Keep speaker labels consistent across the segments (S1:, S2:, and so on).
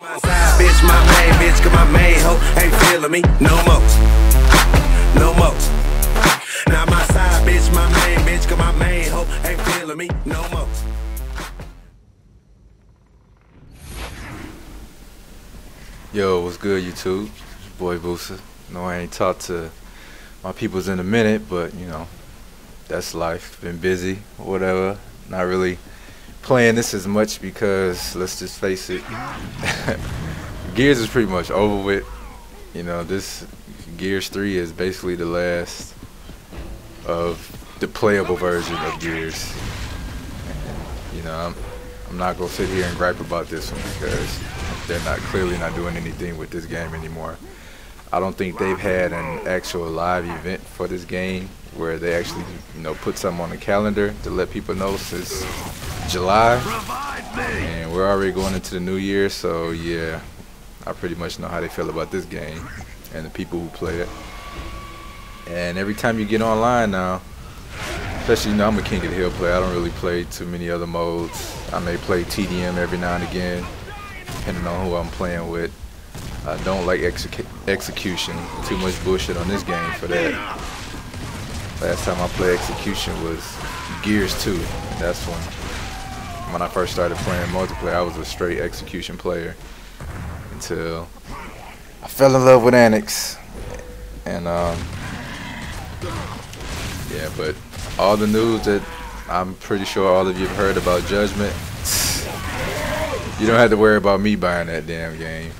S1: My side bitch, my main bitch, cause my main hoe ain't feeling me no more. No more. Now my side bitch, my main bitch, cause my main hoe ain't feeling me no more.
S2: Yo, what's good, YouTube? It's your boy Boosa. No, I ain't talked to my peoples in a minute, but you know, that's life. Been busy, whatever. Not really playing this as much because, let's just face it, Gears is pretty much over with. You know, this Gears 3 is basically the last of the playable version of Gears. And, you know, I'm not gonna sit here and gripe about this one because they're clearly not doing anything with this game anymore. I don't think they've had an actual live event for this game where they actually, you know, put something on the calendar to let people know since July, and we're already going into the new year. So yeah, I pretty much know how they feel about this game and the people who play it. And every time you get online now, especially, you know, I'm a King of the Hill player. I don't really play too many other modes. I may play TDM every now and again, depending on who I'm playing with. I don't like execution. Too much bullshit on this game for that. Last time I played execution was Gears 2. That's when I first started playing multiplayer, I was a straight execution player until I fell in love with Annex. And yeah, but all the news that I'm pretty sure all of you have heard about Judgment, you don't have to worry about me buying that damn game.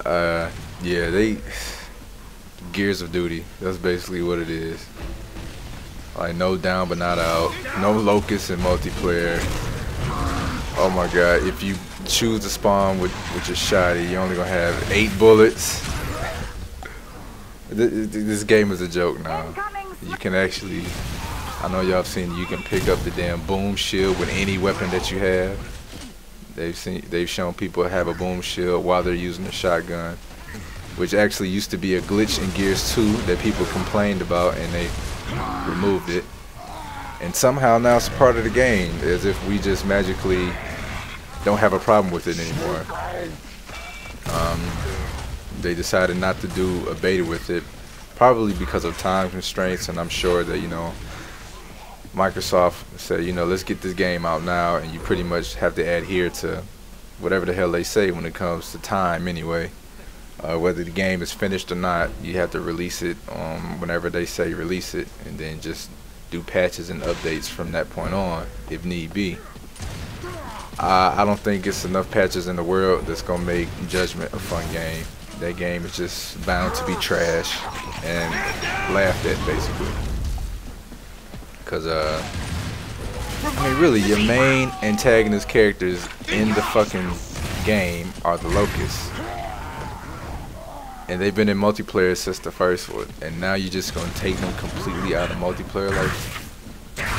S2: Yeah, Gears of Duty, that's basically what it is. Like, no down but not out, no locust in multiplayer. Oh my god, if you choose to spawn with your shotty, you're only gonna have 8 bullets. This game is a joke now. You can actually, I know y'all have seen, you can pick up the damn boom shield with any weapon that you have. They've shown people have a boom shield while they're using a shotgun, which actually used to be a glitch in Gears 2 that people complained about, and they removed it. And somehow now it's part of the game, as if we just magically don't have a problem with it anymore. They decided not to do a beta with it, probably because of time constraints, and I'm sure that, you know, Microsoft said, you know, let's get this game out now, and you pretty much have to adhere to whatever the hell they say when it comes to time anyway. Whether the game is finished or not, you have to release it whenever they say release it, and then just do patches and updates from that point on if need be. I don't think it's enough patches in the world that's gonna make Judgment a fun game. That game is just bound to be trash and laughed at, basically. Cause I mean, really, your main antagonist characters in the fucking game are the locusts, and they've been in multiplayer since the first one, and now you're just gonna take them completely out of multiplayer. Like,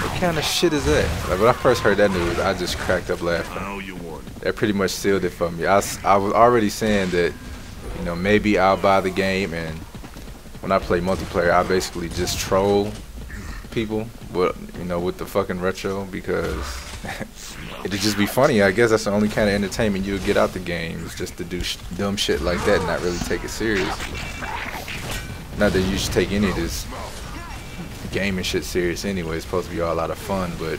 S2: what kind of shit is that? Like, when I first heard that news, I just cracked up laughing. That pretty much sealed it for me. I was already saying that, you know, maybe I'll buy the game, and when I play multiplayer, I basically just troll people, but, you know, with the fucking retro, because it'd just be funny. I guess that's the only kind of entertainment you would get out the game, is just to do dumb shit like that and not really take it serious. Not that you should take any of this gaming shit serious anyway. It's supposed to be all a lot of fun, but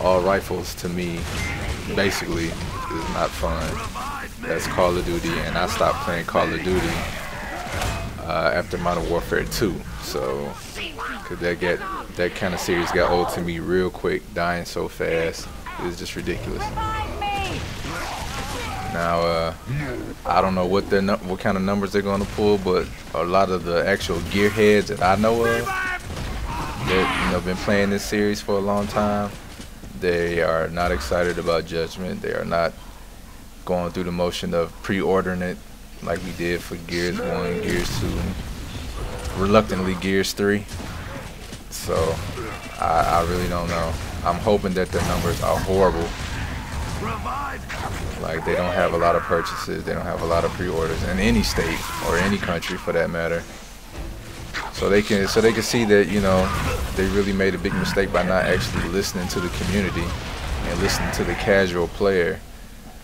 S2: all rifles to me basically is not fun. That's Call of Duty, and I stopped playing Call of Duty after Modern Warfare 2. So, cause that kind of series got old to me real quick, dying so fast. It's just ridiculous. Now, I don't know what kind of numbers they're gonna pull, but a lot of the actual gearheads that I know of, that, you know, been playing this series for a long time, they are not excited about Judgment. They are not going through the motion of pre-ordering it like we did for Gears 1, Gears 2, reluctantly Gears 3. So I really don't know. I'm hoping that the numbers are horrible. Like, they don't have a lot of purchases, they don't have a lot of pre-orders in any state or any country for that matter. So they can see that, you know, they really made a big mistake by not actually listening to the community and listening to the casual player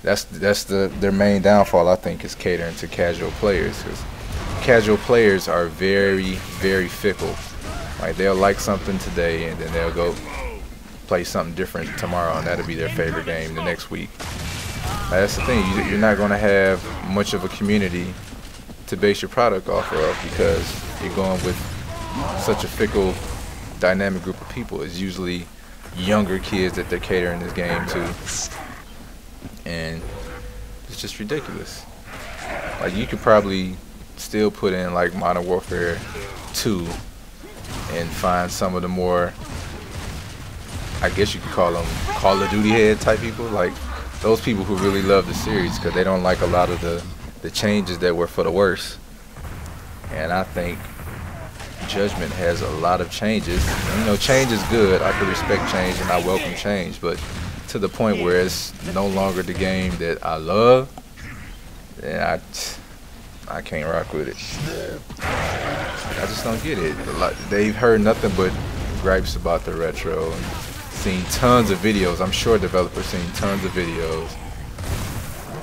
S2: That's their main downfall, I think, is catering to casual players. 'Cause casual players are very, very fickle. Like, they'll like something today, and then they'll go play something different tomorrow, and that'll be their favorite game the next week. That's the thing. You're not going to have much of a community to base your product off of, because you're going with such a fickle, dynamic group of people. It's usually younger kids that they're catering this game to, and it's just ridiculous. Like, you could probably still put in like Modern Warfare 2 and find some of the more, I guess you could call them Call of Duty head type people, like those people who really love the series because they don't like a lot of the changes that were for the worse. And I think Judgment has a lot of changes. You know, change is good. I can respect change and I welcome change, but to the point where it's no longer the game that I love, then I can't rock with it. I just don't get it. They've heard nothing but gripes about the retro, and seen tons of videos. I'm sure developers seen tons of videos.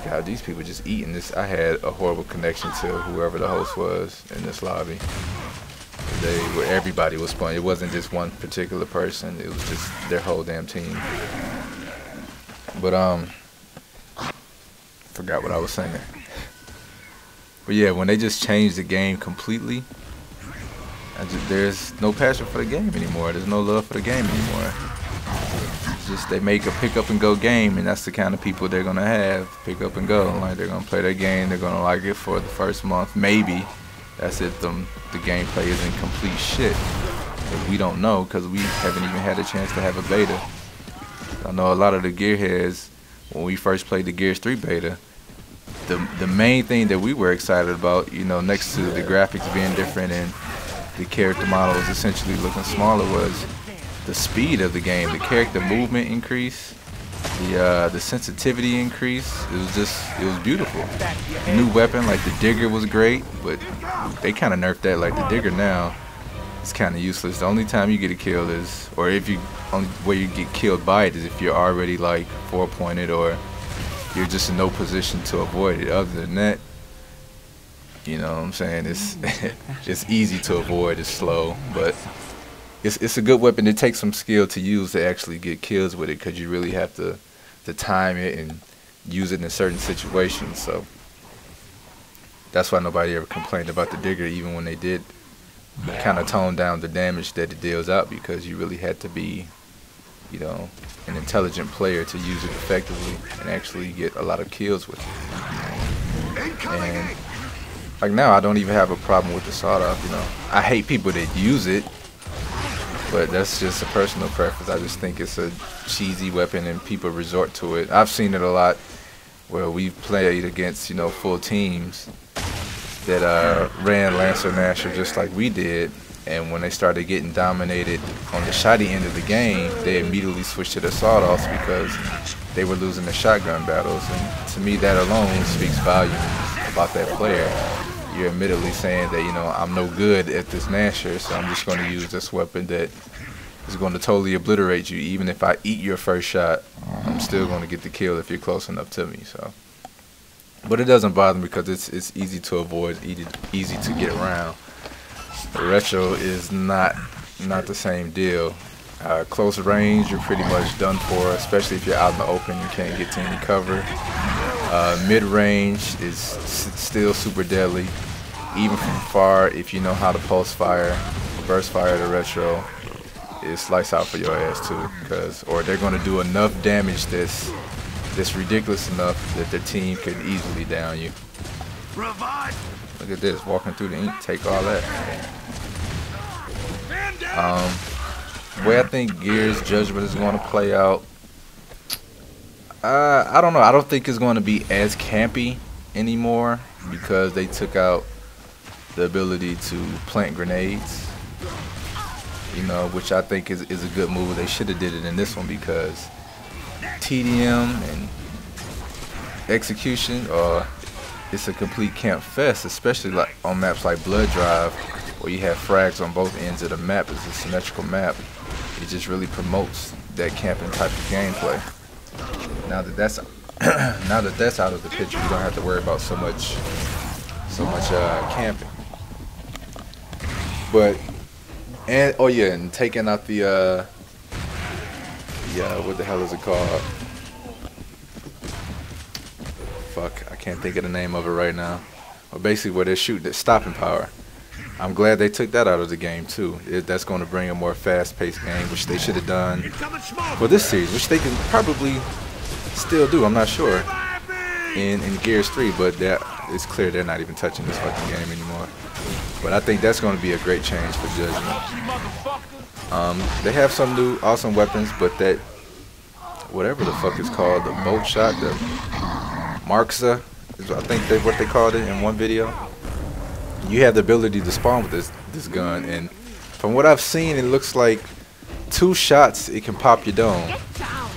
S2: God, these people just eating this. I had a horrible connection to whoever the host was in this lobby. Everybody was playing. It wasn't just one particular person. It was just their whole damn team. But forgot what I was saying. But yeah, when they just changed the game completely, there's no passion for the game anymore. There's no love for the game anymore. It's just they make a pick up and go game, and that's the kind of people they're gonna have. Pick up and go. Like, they're gonna play their game. They're gonna like it for the first month, maybe. That's if the gameplay isn't complete shit. But we don't know because we haven't even had a chance to have a beta. I know a lot of the gearheads, when we first played the Gears 3 beta, the main thing that we were excited about, you know, next to the graphics being different and the character models essentially looking smaller, was the speed of the game. The character movement increase, the sensitivity increase. It was beautiful. New weapon like the digger was great, but they kind of nerfed that. Like, the digger now, it's kind of useless. The only time you get a kill is, or if you, only way you get killed by it is if you're already like 4-pointed or you're just in no position to avoid it. Other than that, you know what I'm saying, it's it's easy to avoid. It's slow, but it's a good weapon. It takes some skill to use to actually get kills with it, because you really have to time it and use it in certain situations. So that's why nobody ever complained about the digger, even when they did kind of tone down the damage that it deals out, because you really had to be, you know, an intelligent player to use it effectively and actually get a lot of kills with it. And like, now I don't even have a problem with the sawed-off. You know, I hate people that use it, but that's just a personal preference. I just think it's a cheesy weapon and people resort to it. I've seen it a lot where we've played against, you know, full teams that ran Lancer Nasher just like we did, and when they started getting dominated on the shotty end of the game, they immediately switched to the sawed-offs because they were losing the shotgun battles. And to me, that alone speaks volumes about that player. You're admittedly saying that, you know, I'm no good at this Nasher, so I'm just going to use this weapon that is going to totally obliterate you. Even if I eat your first shot, I'm still going to get the kill if you're close enough to me. So, but it doesn't bother me because it's easy to avoid, easy to get around. The retro is not the same deal. Close range, you're pretty much done for, especially if you're out in the open. You can't get to any cover. Mid-range is still super deadly. Even from far, if you know how to pulse fire, burst fire the retro, it's lights out for your ass too. Or they're going to do enough damage that's ridiculous enough that their team could easily down you. Look at this, walking through the ink, take all that. The way I think Gears Judgment is going to play out, I don't know. I don't think it's going to be as campy anymore because they took out the ability to plant grenades, you know, which I think is a good move. They should have did it in this one because TDM and execution, it's a complete camp fest, especially like on maps like Blood Drive, where you have frags on both ends of the map. It's a symmetrical map. It just really promotes that camping type of gameplay. Now that that's now that that's out of the picture, you don't have to worry about so much camping. But and oh yeah, and taking out the what the hell is it called? Fuck, I can't think of the name of it right now. But basically, where they're shooting, the stopping power. I'm glad they took that out of the game too. That's going to bring a more fast-paced game, which they should have done for this series, which they can probably still do. I'm not sure in Gears 3, but it's clear they're not even touching this fucking game anymore. But I think that's going to be a great change for Judgment. They have some new awesome weapons, but that whatever the fuck it's called, the bolt shot, the Marxa, I think that's what they called it in one video. You have the ability to spawn with this gun, and from what I've seen, it looks like 2 shots it can pop your dome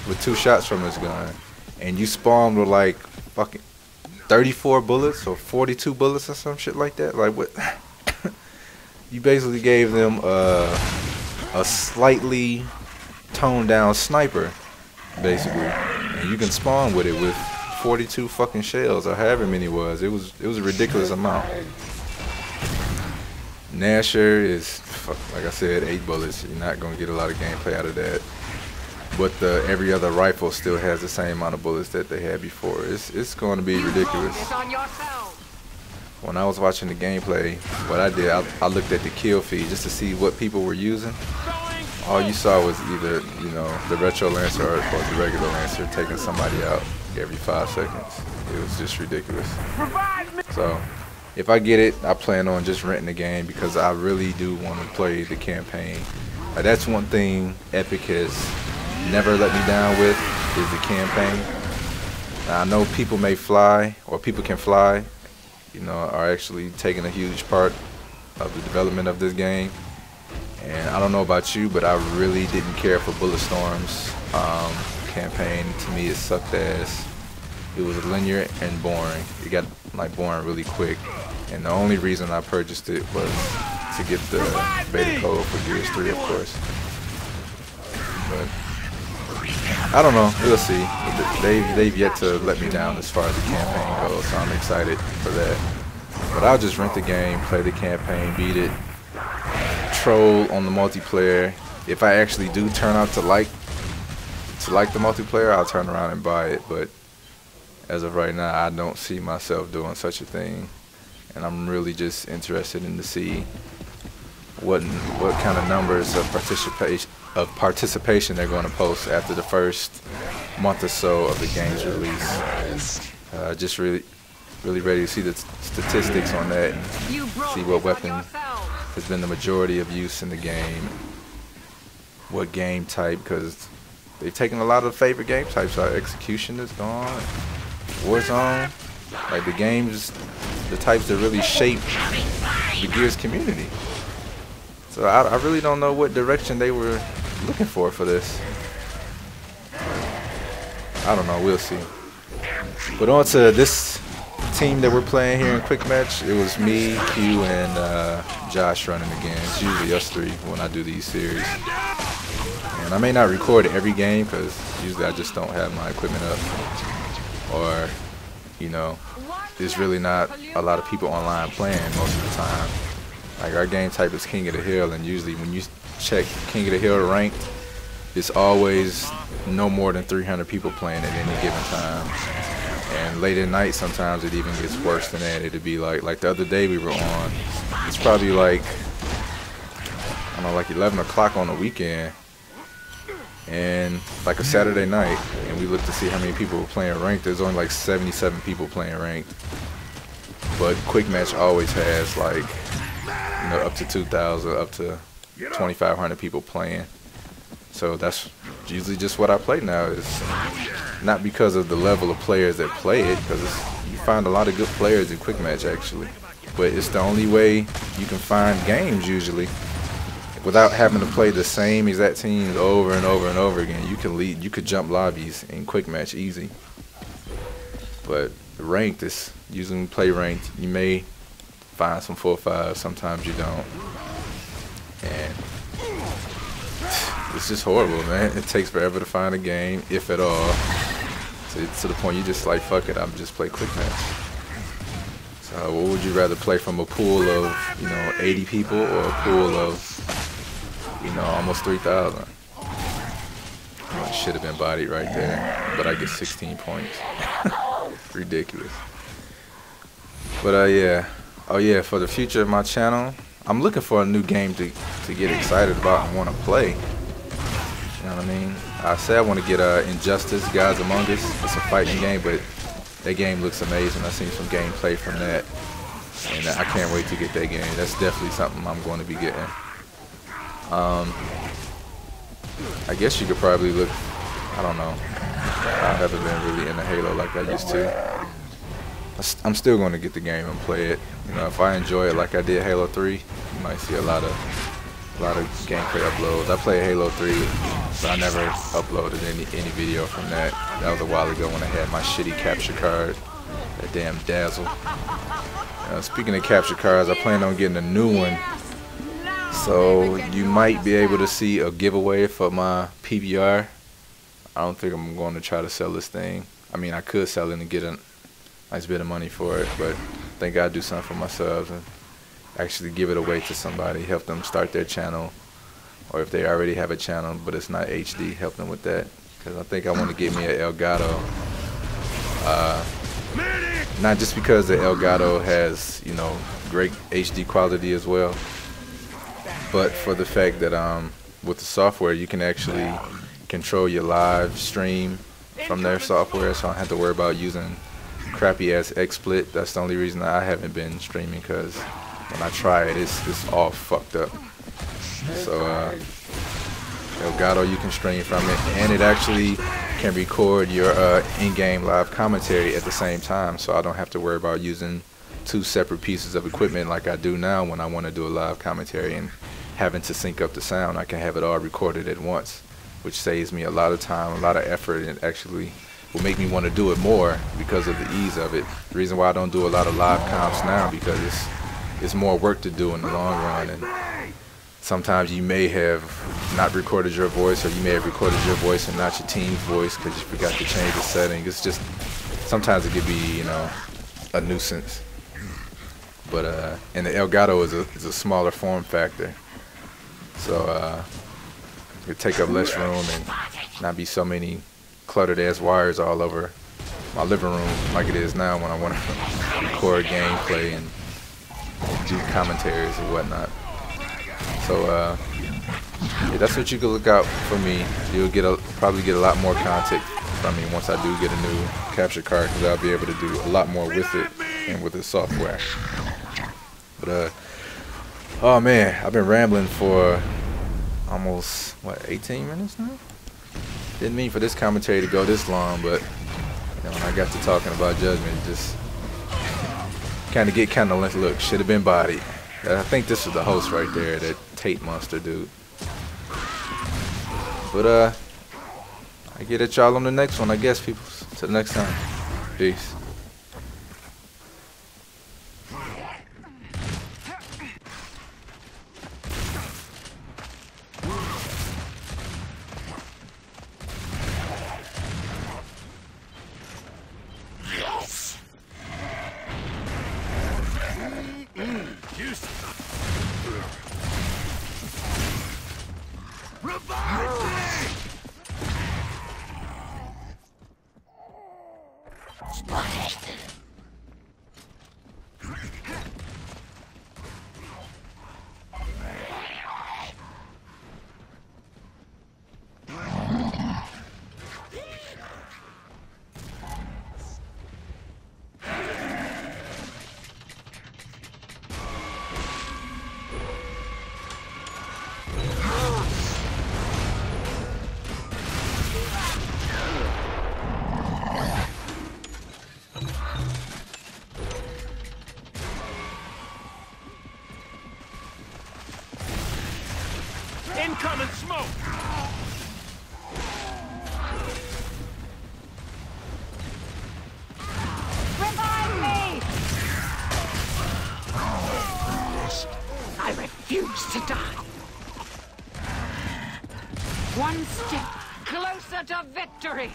S2: with 2 shots from this gun, and you spawn with like fucking 34 bullets or 42 bullets or some shit like that. Like what? You basically gave them a slightly toned down sniper, basically, and you can spawn with it with 42 fucking shells or however many it was. It was a ridiculous amount. Nasher is, like I said, 8 bullets. You're not going to get a lot of gameplay out of that. But every other rifle still has the same amount of bullets that they had before. It's going to be ridiculous. When I was watching the gameplay, what I did, I looked at the kill feed just to see what people were using. All you saw was either, you know, the Retro Lancer or the regular Lancer taking somebody out every 5 seconds. It was just ridiculous. So if I get it, I plan on just renting the game because I really do want to play the campaign. That's one thing Epic has never let me down with, is the campaign. Now, I know people may fly, or people can fly, you know, are actually taking a huge part of the development of this game. And I don't know about you, but I really didn't care for Bulletstorm's campaign. To me, it sucked ass. It was linear and boring. It got like boring really quick. And the only reason I purchased it was to get the beta code for Gears 3, of course. But I don't know. We'll see. They've yet to let me down as far as the campaign goes, so I'm excited for that. But I'll just rent the game, play the campaign, beat it, troll on the multiplayer. If I actually do turn out to like the multiplayer, I'll turn around and buy it. But as of right now, I don't see myself doing such a thing, and I'm really just interested in to see what kind of numbers of participation they're going to post after the first month or so of the game's release. Just really ready to see the statistics on that and see what weapon has been the majority of use in the game, what game type, because they've taken a lot of favorite game types out. Execution is gone, Warzone, like the games, the types that really shape the Gears community. So I really don't know what direction they were looking for this. I don't know, we'll see. But on to this team that we're playing here in Quick Match. It was me, Q, and Josh running again. It's usually us 3 when I do these series. And I may not record every game because usually I just don't have my equipment up. Or, you know, there's really not a lot of people online playing most of the time. Like our game type is King of the Hill, and usually when you check King of the Hill ranked, it's always no more than 300 people playing at any given time. And late at night, sometimes it even gets worse than that. It'd be like the other day we were on, it's probably like, I don't know, like 11 o'clock on the weekend, and like a Saturday night, and we looked to see how many people were playing ranked. There's only like 77 people playing ranked. But Quick Match always has like, you know, up to 2,000, up to 2,500 people playing. So that's usually just what I play now. Is not because of the level of players that play it, because you find a lot of good players in Quick Match actually. But it's the only way you can find games usually without having to play the same exact teams over and over and over again. You could jump lobbies in Quick Match easy. But ranked is usually play ranked. You may find some 4-5, sometimes you don't. And it's just horrible, man. It takes forever to find a game, if at all. to the point you just like, fuck it, I'm just play quick match. So what would you rather play from a pool of, 80 people or a pool of, almost 3,000? Should have been bodied right there, but I get 16 points. Ridiculous. But yeah. Oh yeah, for the future of my channel, I'm looking for a new game to get excited about and want to play. You know what I mean? I say I want to get Injustice, Gods Among Us. It's a fighting game, but that game looks amazing. I've seen some gameplay from that, and I can't wait to get that game. That's definitely something I'm going to be getting. I guess you could probably look, I don't know. I haven't been really into Halo like I used to. I'm still going to get the game and play it. If I enjoy it like I did Halo 3, you might see a lot of gameplay uploads. I played Halo 3, but I never uploaded any video from that. That was a while ago when I had my shitty capture card, that damn Dazzle. Speaking of capture cards, I plan on getting a new one. So you might be able to see a giveaway for my PBR. I don't think I'm going to try to sell this thing. I mean, I could sell it and get a nice bit of money for it, but I think I'll do something for myself and actually give it away to somebody, help them start their channel, or if they already have a channel but it's not HD, help them with that. Because I think I want to get me an Elgato. Not just because the Elgato has, great HD quality as well, but for the fact that with the software you can actually control your live stream from their software, so I don't have to worry about using crappy ass XSplit. That's the only reason I haven't been streaming, because when I try it, it's all fucked up. So Elgato, you can stream from it, and it actually can record your in-game live commentary at the same time, so I don't have to worry about using two separate pieces of equipment like I do now when I want to do a live commentary and having to sync up the sound. I can have it all recorded at once, which saves me a lot of time, a lot of effort, and actually will make me want to do it more because of the ease of it. The reason why I don't do a lot of live comps now, because it's more work to do in the long run, and sometimes you may have not recorded your voice, or you may have recorded your voice and not your team's voice because you forgot to change the setting. It's just, sometimes it could be, a nuisance. But and the Elgato is a smaller form factor, so it could take up less room and not be so many cluttered ass wires all over my living room like it is now when I want to record gameplay and do commentaries and whatnot. So yeah, that's what you can look out for me. You'll probably get a lot more content from me once I do get a new capture card, because I'll be able to do a lot more with it and with the software. But oh man, I've been rambling for almost 18 minutes now. Didn't mean for this commentary to go this long, but when I got to talking about Judgment, it just kind of like, look, should have been bodied. I think this is the host right there, that Tate Monster dude. But I get at y'all on the next one, I guess, people. Till the next time. Peace.
S1: Incoming smoke!
S3: Revive me! I refuse to die. One step closer to victory.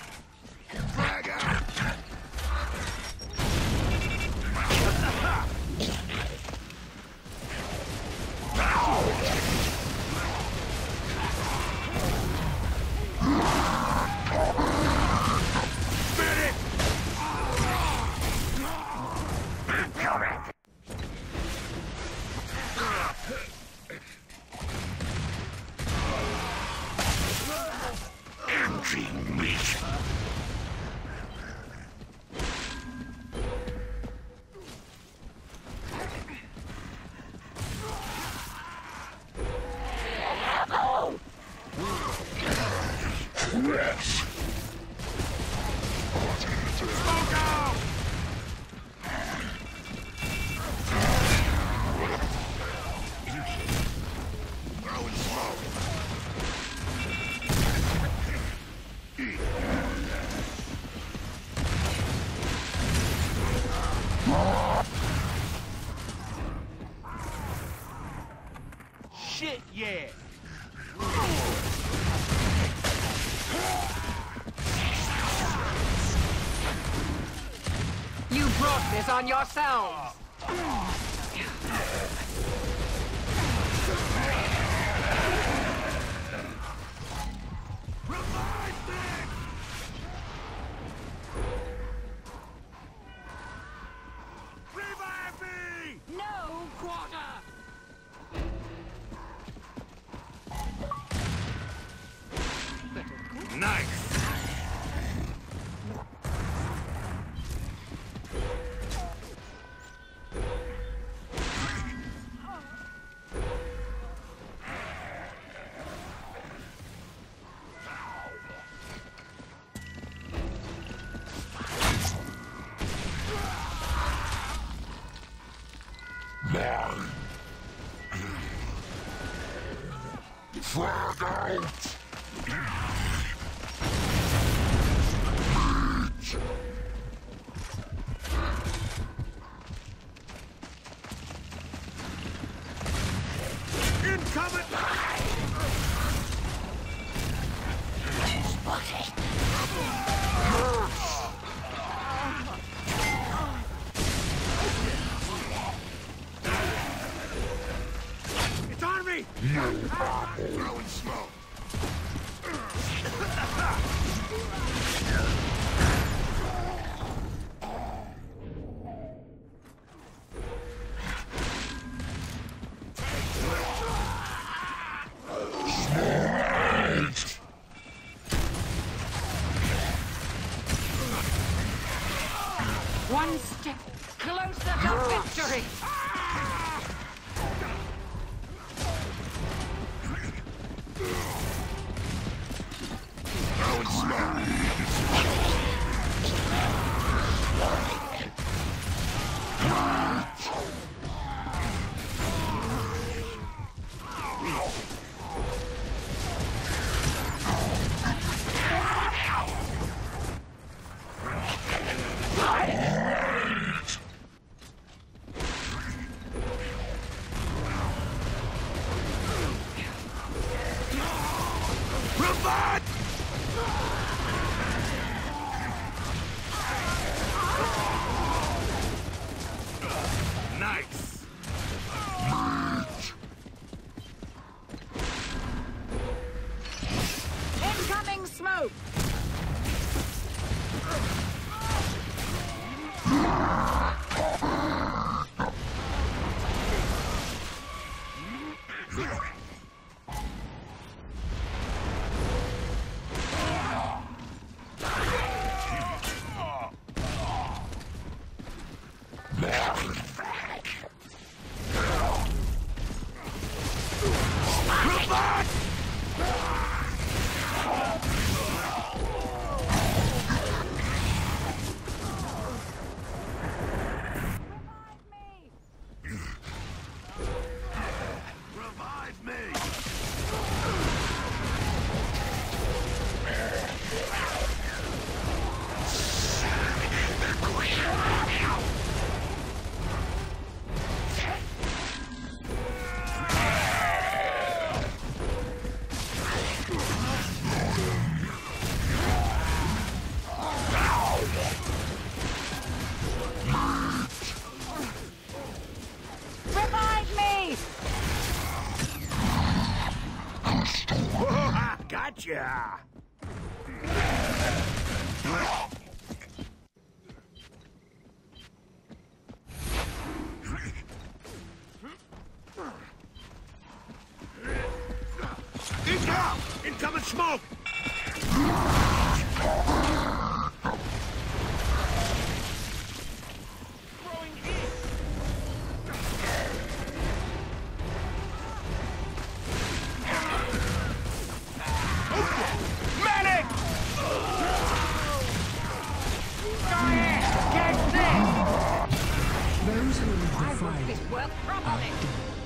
S4: Shit, yeah!
S3: You brought this on yourselves!
S4: Revive me!
S3: No quarter!
S4: Nice!
S5: Flag out!
S4: It's on me!
S5: Throwing smoke!
S3: One step closer to victory!
S5: Throwing smoke!
S4: Nice!
S3: Incoming smoke!
S4: Revive me! Gah! Intel! Incoming smoke! Throwing in! Medic!
S3: Go ahead! Get this!
S6: Those who live the
S3: I want
S6: fight
S3: this work properly!
S6: are dead.